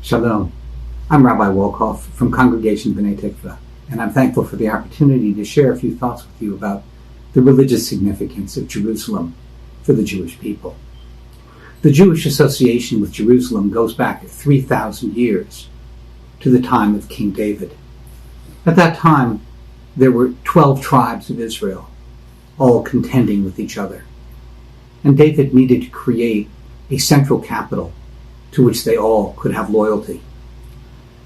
Shalom. I'm Rabbi Wolkoff from Congregation B'nai Tikva, and I'm thankful for the opportunity to share a few thoughts with you about the religious significance of Jerusalem for the Jewish people. The Jewish association with Jerusalem goes back 3,000 years to the time of King David. At that time, there were 12 tribes of Israel, all contending with each other. And David needed to create a central capital to which they all could have loyalty.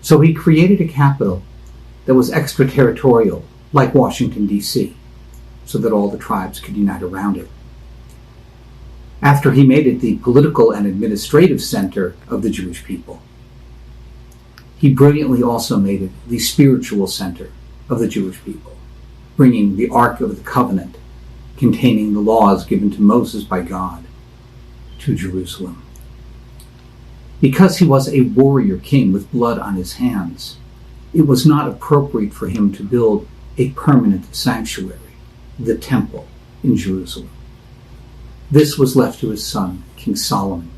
So he created a capital that was extraterritorial, like Washington, D.C., so that all the tribes could unite around it. After he made it the political and administrative center of the Jewish people, he brilliantly also made it the spiritual center of the Jewish people, bringing the Ark of the Covenant, containing the laws given to Moses by God, to Jerusalem. Because he was a warrior king with blood on his hands, it was not appropriate for him to build a permanent sanctuary, the temple in Jerusalem. This was left to his son, King Solomon,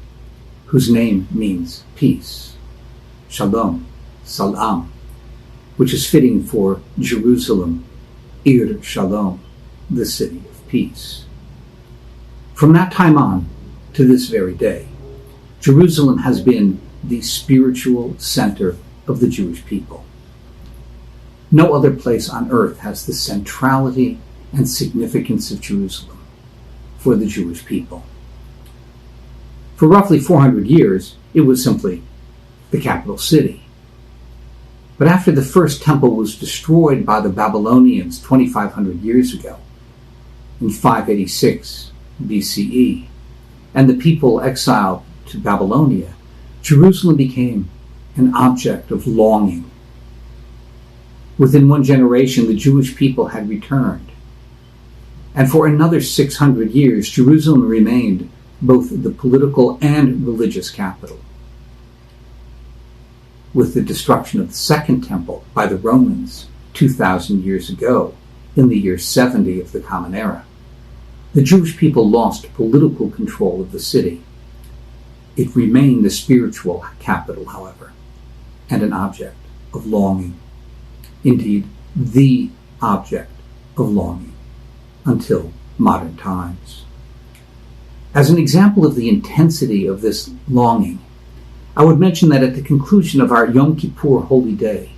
whose name means peace, Shalom, Salam, which is fitting for Jerusalem, Ir Shalom, the city of peace. From that time on to this very day, Jerusalem has been the spiritual center of the Jewish people. No other place on earth has the centrality and significance of Jerusalem for the Jewish people. For roughly 400 years, it was simply the capital city. But after the first temple was destroyed by the Babylonians 2,500 years ago, in 586 BCE, and the people exiled to Babylonia, Jerusalem became an object of longing. Within one generation, the Jewish people had returned. And for another 600 years, Jerusalem remained both the political and religious capital. With the destruction of the Second Temple by the Romans 2,000 years ago, in the year 70 of the Common Era, the Jewish people lost political control of the city. It remained the spiritual capital, however, and an object of longing. Indeed, the object of longing until modern times. As an example of the intensity of this longing, I would mention that at the conclusion of our Yom Kippur Holy Day,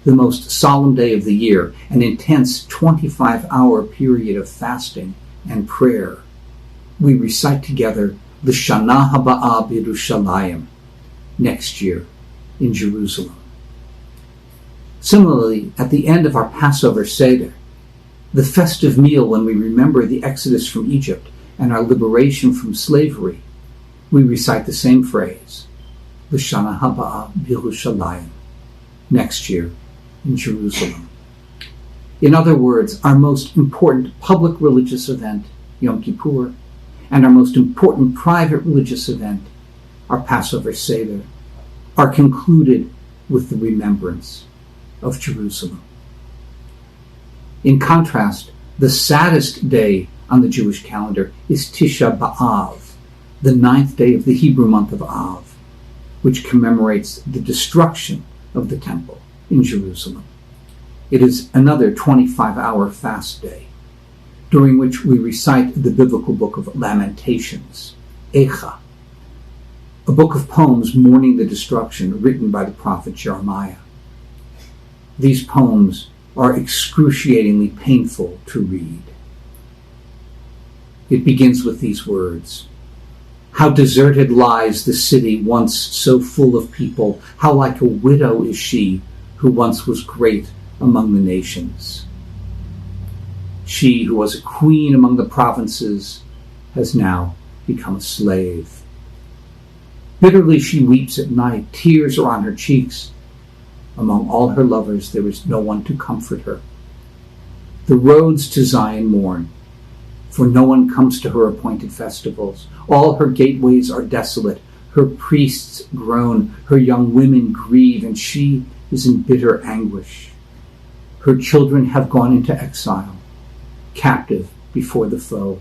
the most solemn day of the year, an intense 25-hour period of fasting and prayer, we recite together L'Shana Haba'ah B'Yerushalayim, next year in Jerusalem. Similarly, at the end of our Passover Seder, the festive meal when we remember the Exodus from Egypt and our liberation from slavery, we recite the same phrase, L'Shana Haba'ah B'Yerushalayim, next year in Jerusalem. In other words, our most important public religious event, Yom Kippur, and our most important private religious event, our Passover Seder, are concluded with the remembrance of Jerusalem. In contrast, the saddest day on the Jewish calendar is Tisha B'Av, the 9th day of the Hebrew month of Av, which commemorates the destruction of the temple in Jerusalem. It is another 25-hour fast day, during which we recite the biblical book of Lamentations, Echa, a book of poems mourning the destruction written by the prophet Jeremiah. These poems are excruciatingly painful to read. It begins with these words, "How deserted lies the city once so full of people, how like a widow is she who once was great among the nations. She who was a queen among the provinces has now become a slave. Bitterly she weeps at night, tears are on her cheeks. Among all her lovers there is no one to comfort her. The roads to Zion mourn, for no one comes to her appointed festivals. All her gateways are desolate, her priests groan, her young women grieve, and she is in bitter anguish. Her children have gone into exile, captive before the foe.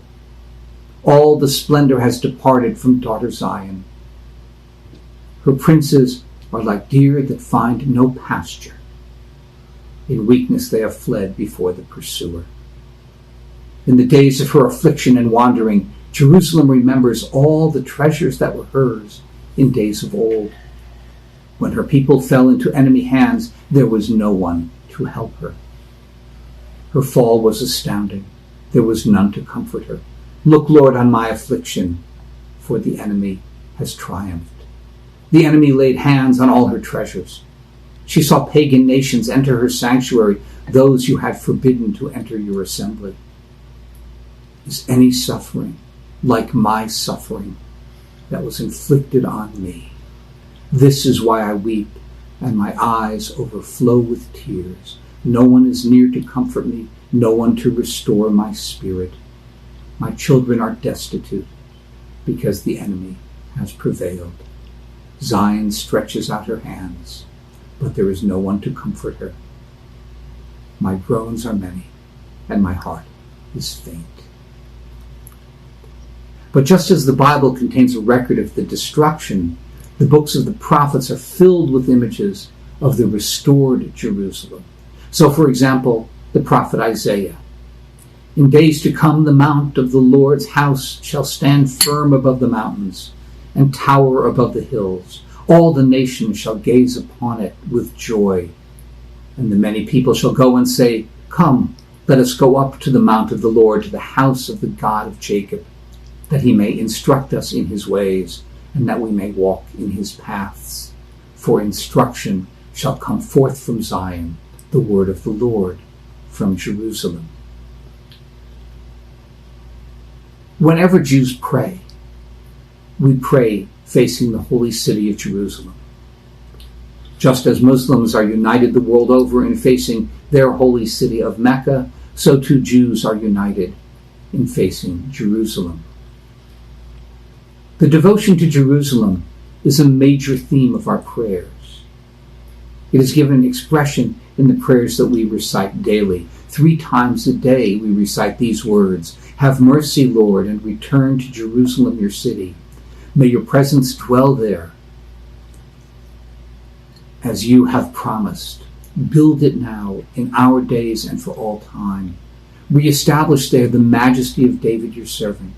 All the splendor has departed from daughter Zion. Her princes are like deer that find no pasture. In weakness they have fled before the pursuer. In the days of her affliction and wandering, Jerusalem remembers all the treasures that were hers in days of old. When her people fell into enemy hands, there was no one to help her. Her fall was astounding. There was none to comfort her. Look, Lord, on my affliction, for the enemy has triumphed. The enemy laid hands on all her treasures. She saw pagan nations enter her sanctuary, those you had forbidden to enter your assembly. Is any suffering like my suffering that was inflicted on me? This is why I weep, and my eyes overflow with tears. No one is near to comfort me, no one to restore my spirit. My children are destitute because the enemy has prevailed. Zion stretches out her hands, but there is no one to comfort her. My groans are many, and my heart is faint. But just as the Bible contains a record of the destruction, the books of the prophets are filled with images of the restored Jerusalem. So, for example, the prophet Isaiah. In days to come, the mount of the Lord's house shall stand firm above the mountains and tower above the hills. All the nations shall gaze upon it with joy. And the many people shall go and say, Come, let us go up to the mount of the Lord, to the house of the God of Jacob, that he may instruct us in his ways, and that we may walk in his paths. For instruction shall come forth from Zion, the word of the Lord from Jerusalem. Whenever Jews pray, we pray facing the holy city of Jerusalem. Just as Muslims are united the world over in facing their holy city of Mecca, so too Jews are united in facing Jerusalem. The devotion to Jerusalem is a major theme of our prayers. It is given expression in the prayers that we recite daily. 3 times a day we recite these words: Have mercy, Lord, and return to Jerusalem, your city. May your presence dwell there as you have promised. Build it now in our days and for all time. Reestablish there the majesty of David, your servant.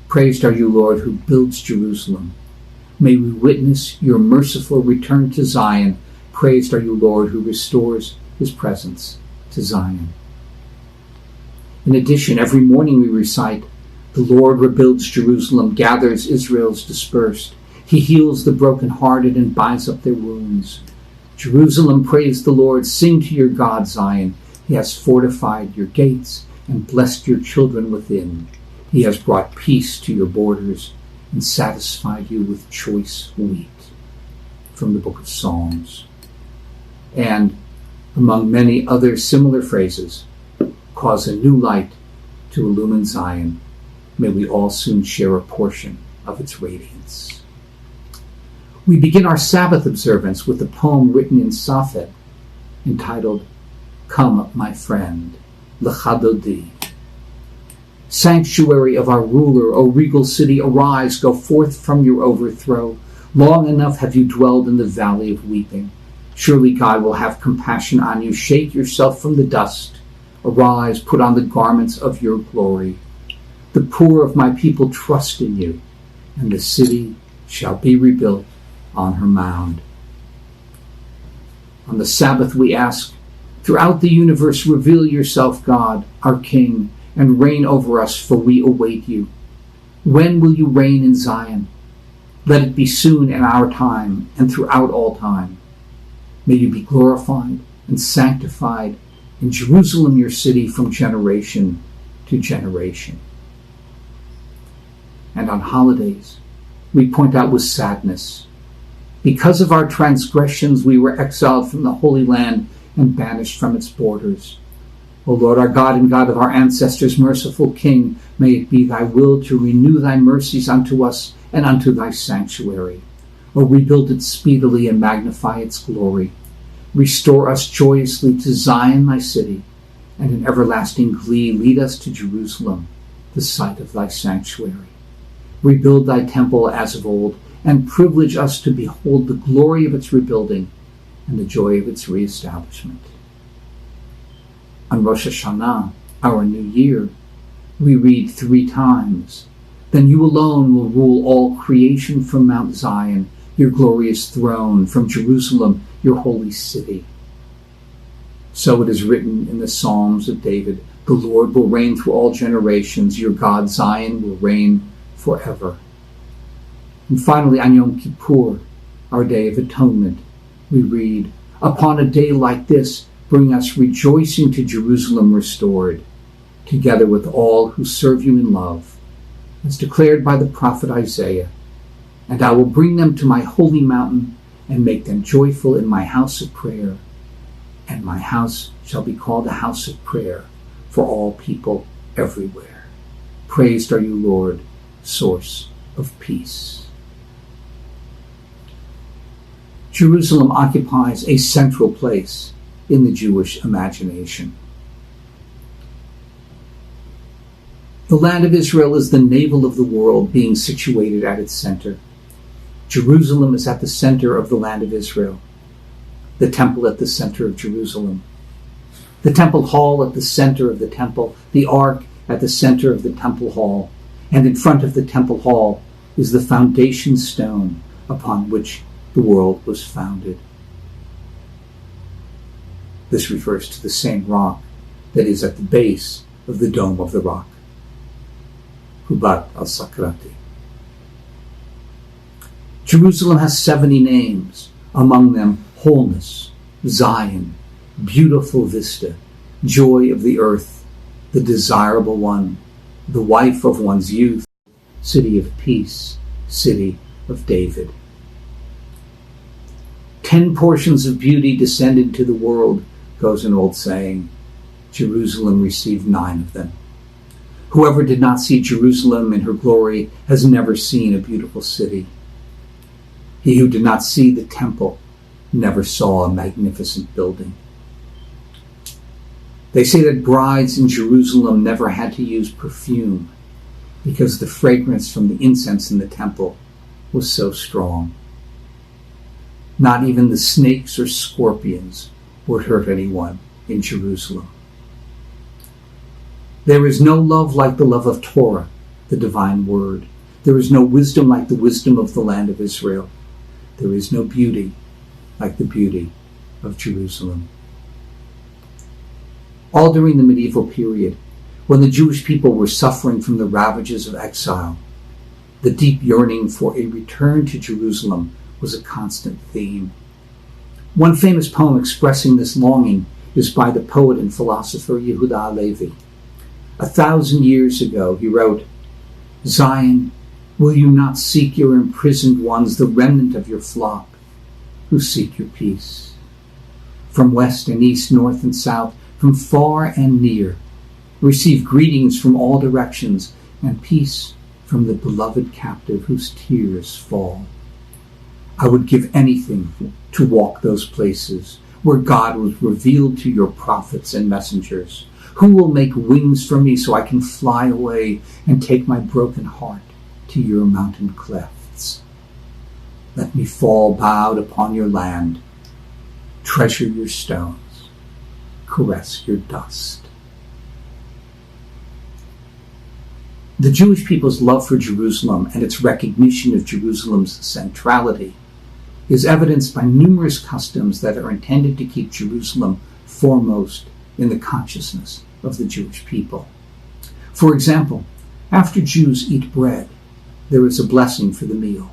Praised are you, Lord, who builds Jerusalem. May we witness your merciful return to Zion. Praised are you, Lord, who restores his presence to Zion. In addition, every morning we recite, The Lord rebuilds Jerusalem, gathers Israel's dispersed. He heals the brokenhearted and binds up their wounds. Jerusalem, praise the Lord. Sing to your God, Zion. He has fortified your gates and blessed your children within. He has brought peace to your borders and satisfied you with choice wheat. From the book of Psalms. And among many other similar phrases, cause a new light to illumine Zion. May we all soon share a portion of its radiance. We begin our Sabbath observance with a poem written in Safed entitled, Come, my friend, L'chadodi. Sanctuary of our ruler, O regal city, arise, go forth from your overthrow. Long enough have you dwelled in the valley of weeping. Surely God will have compassion on you. Shake yourself from the dust. Arise, put on the garments of your glory. The poor of my people trust in you, and the city shall be rebuilt on her mound. On the Sabbath we ask, throughout the universe reveal yourself, God, our King, and reign over us, for we await you. When will you reign in Zion? Let it be soon in our time and throughout all time. May you be glorified and sanctified in Jerusalem, your city, from generation to generation. And on holidays, we point out with sadness, because of our transgressions, we were exiled from the Holy Land and banished from its borders. O Lord, our God and God of our ancestors, merciful King, may it be thy will to renew thy mercies unto us and unto thy sanctuary. O rebuild it speedily and magnify its glory. Restore us joyously to Zion, thy city, and in everlasting glee lead us to Jerusalem, the site of thy sanctuary. Rebuild thy temple as of old, and privilege us to behold the glory of its rebuilding and the joy of its reestablishment. On Rosh Hashanah, our new year, we read 3 times, "Then you alone will rule all creation from Mount Zion, your glorious throne, from Jerusalem, your holy city." So it is written in the Psalms of David, "The Lord will reign through all generations, your God Zion will reign forever." And finally, on Yom Kippur, our Day of Atonement, we read, "Upon a day like this, bring us rejoicing to Jerusalem restored, together with all who serve you in love, as declared by the prophet Isaiah. And I will bring them to my holy mountain and make them joyful in my house of prayer. And my house shall be called a house of prayer for all people everywhere. Praised are you, Lord, source of peace." Jerusalem occupies a central place in the Jewish imagination. The land of Israel is the navel of the world, being situated at its center. Jerusalem is at the center of the land of Israel, the temple at the center of Jerusalem, the temple hall at the center of the temple, the ark at the center of the temple hall, and in front of the temple hall is the foundation stone upon which the world was founded. This refers to the same rock that is at the base of the dome of the rock, Hubat al-Sakrati. Jerusalem has 70 names, among them wholeness, Zion, beautiful vista, joy of the earth, the desirable one, the wife of one's youth, city of peace, city of David. 10 portions of beauty descended to the world, goes an old saying. Jerusalem received 9 of them. Whoever did not see Jerusalem in her glory has never seen a beautiful city. He who did not see the temple never saw a magnificent building. They say that brides in Jerusalem never had to use perfume because the fragrance from the incense in the temple was so strong. Not even the snakes or scorpions would hurt anyone in Jerusalem. There is no love like the love of Torah, the divine word. There is no wisdom like the wisdom of the land of Israel. There is no beauty like the beauty of Jerusalem. All during the medieval period, when the Jewish people were suffering from the ravages of exile, the deep yearning for a return to Jerusalem was a constant theme. One famous poem expressing this longing is by the poet and philosopher Yehuda Halevi. 1,000 years ago, he wrote, "Zion, will you not seek your imprisoned ones, the remnant of your flock, who seek your peace? From west and east, north and south, from far and near, receive greetings from all directions, and peace from the beloved captive whose tears fall. I would give anything to walk those places where God was revealed to your prophets and messengers. Who will make wings for me so I can fly away and take my broken heart to your mountain clefts? Let me fall bowed upon your land, treasure your stones, caress your dust." The Jewish people's love for Jerusalem and its recognition of Jerusalem's centrality is evidenced by numerous customs that are intended to keep Jerusalem foremost in the consciousness of the Jewish people. For example, after Jews eat bread, there is a blessing for the meal.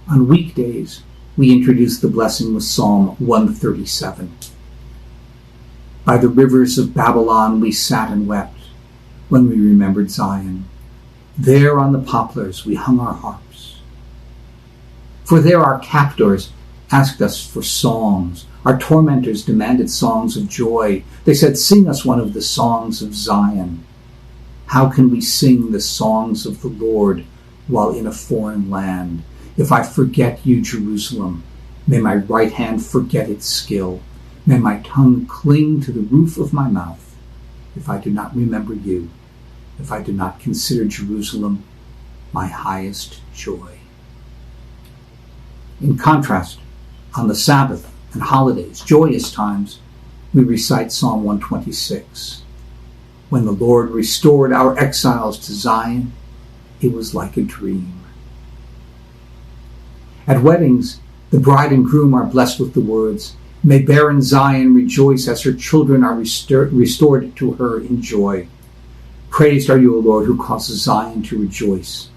On weekdays, we introduce the blessing with Psalm 137. By the rivers of Babylon we sat and wept when we remembered Zion. There on the poplars we hung our harps. For there our captors asked us for songs. Our tormentors demanded songs of joy. They said, "Sing us one of the songs of Zion." How can we sing the songs of the Lord while in a foreign land? If I forget you, Jerusalem, may my right hand forget its skill. May my tongue cling to the roof of my mouth. If I do not remember you, if I do not consider Jerusalem my highest joy. In contrast, on the Sabbath and holidays, joyous times, we recite Psalm 126. When the Lord restored our exiles to Zion, it was like a dream. At weddings, the bride and groom are blessed with the words, "May barren Zion rejoice as her children are restored to her in joy. Praised are you, O Lord, who causes Zion to rejoice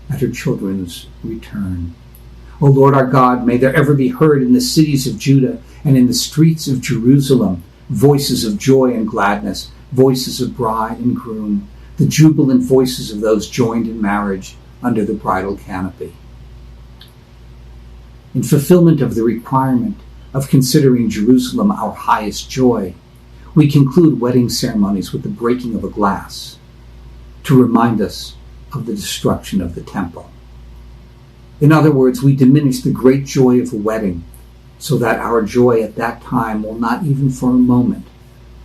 at her children's return." O Lord our God, may there ever be heard in the cities of Judah and in the streets of Jerusalem voices of joy and gladness, voices of bride and groom, the jubilant voices of those joined in marriage under the bridal canopy. In fulfillment of the requirement of considering Jerusalem our highest joy, we conclude wedding ceremonies with the breaking of a glass to remind us of the destruction of the temple. In other words, we diminish the great joy of a wedding so that our joy at that time will not even for a moment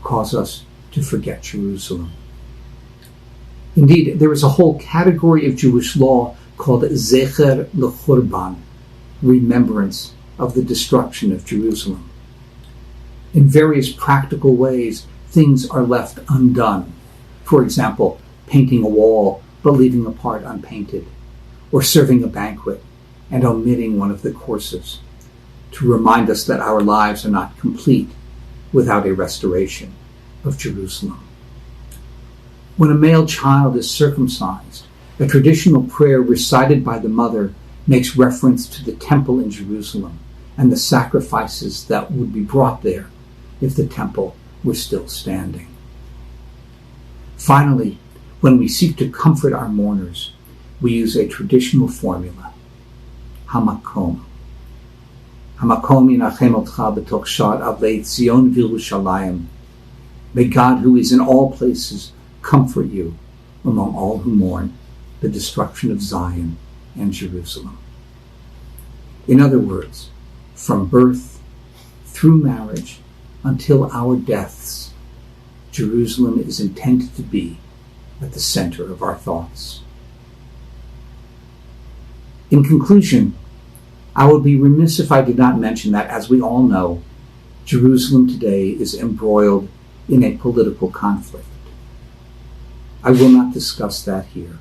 cause us to forget Jerusalem. Indeed, there is a whole category of Jewish law called Zecher L'Churban, remembrance of the destruction of Jerusalem. In various practical ways, things are left undone. For example, painting a wall but leaving a part unpainted, or serving a banquet and omitting one of the courses, to remind us that our lives are not complete without a restoration of Jerusalem. When a male child is circumcised, a traditional prayer recited by the mother makes reference to the temple in Jerusalem and the sacrifices that would be brought there if the temple were still standing. Finally, when we seek to comfort our mourners, we use a traditional formula, Hamakom. Hamakom yinachem otcha b'toch sha'ar avei Zion v'Yerushalayim. May God, who is in all places, comfort you among all who mourn the destruction of Zion and Jerusalem. In other words, from birth through marriage until our deaths, Jerusalem is intended to be at the center of our thoughts. In conclusion, I would be remiss if I did not mention that, as we all know, Jerusalem today is embroiled in a political conflict. I will not discuss that here,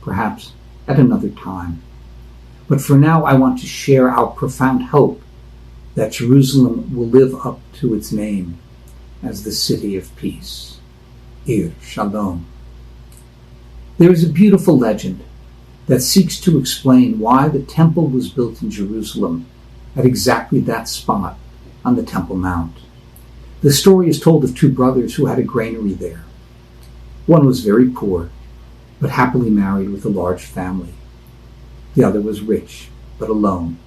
perhaps at another time. But for now, I want to share our profound hope that Jerusalem will live up to its name as the city of peace, Ir Shalom. There is a beautiful legend that seeks to explain why the temple was built in Jerusalem at exactly that spot on the Temple Mount. The story is told of two brothers who had a granary there. One was very poor, but happily married with a large family. The other was rich, but alone.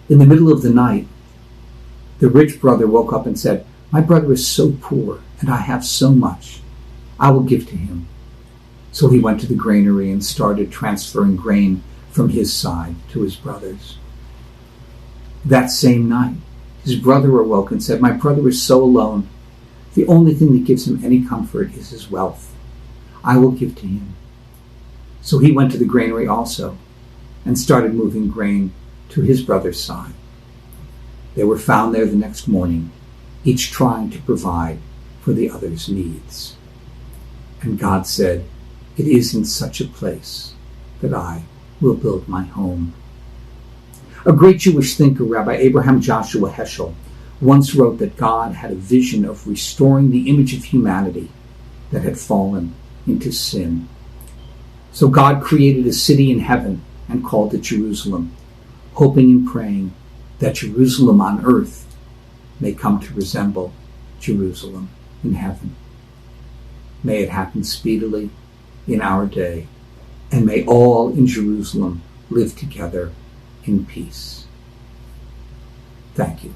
In the middle of the night, the rich brother woke up and said, "My brother is so poor, and I have so much. I will give to him." So he went to the granary and started transferring grain from his side to his brother's. That same night, his brother awoke and said, "My brother is so alone. The only thing that gives him any comfort is his wealth. I will give to him." So he went to the granary also and started moving grain to his brother's side. They were found there the next morning, each trying to provide for the other's needs. And God said, "It is in such a place that I will build my home." A great Jewish thinker, Rabbi Abraham Joshua Heschel, once wrote that God had a vision of restoring the image of humanity that had fallen into sin. So God created a city in heaven and called it Jerusalem, hoping and praying that Jerusalem on earth may come to resemble Jerusalem in heaven. May it happen speedily in our day, and may all in Jerusalem live together in peace. Thank you.